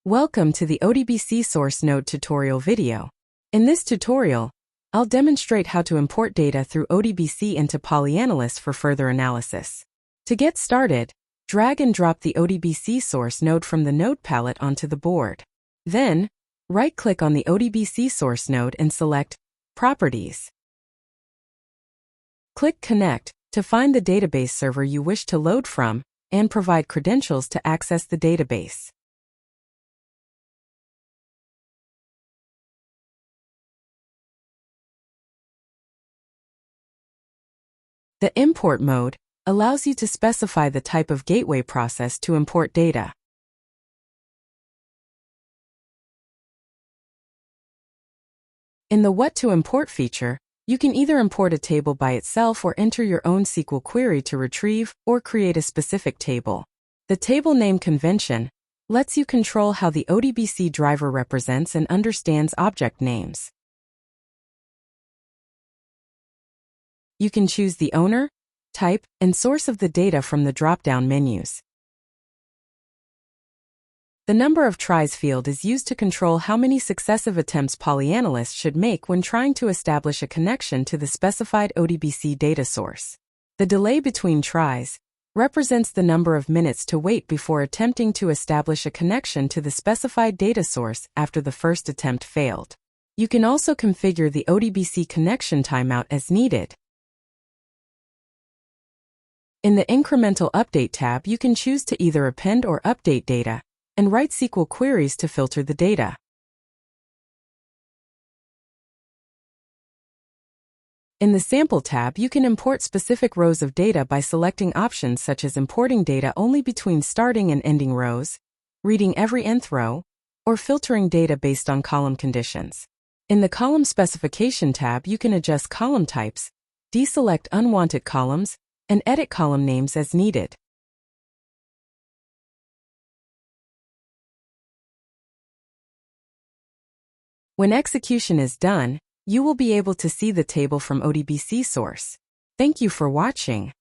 Welcome to the ODBC source node tutorial video. In this tutorial, I'll demonstrate how to import data through ODBC into PolyAnalyst for further analysis. To get started, drag and drop the ODBC source node from the node palette onto the board. Then, right-click on the ODBC source node and select Properties. Click Connect to find the database server you wish to load from and provide credentials to access the database. The import mode allows you to specify the type of gateway process to import data. In the What to Import feature, you can either import a table by itself or enter your own SQL query to retrieve or create a specific table. The table name convention lets you control how the ODBC driver represents and understands object names. You can choose the owner, type, and source of the data from the drop-down menus. The number of tries field is used to control how many successive attempts PolyAnalyst should make when trying to establish a connection to the specified ODBC data source. The delay between tries represents the number of minutes to wait before attempting to establish a connection to the specified data source after the first attempt failed. You can also configure the ODBC connection timeout as needed. In the Incremental Update tab, you can choose to either append or update data and write SQL queries to filter the data. In the Sample tab, you can import specific rows of data by selecting options such as importing data only between starting and ending rows, reading every nth row, or filtering data based on column conditions. In the Column Specification tab, you can adjust column types, deselect unwanted columns, and edit column names as needed. When execution is done, you will be able to see the table from ODBC source. Thank you for watching.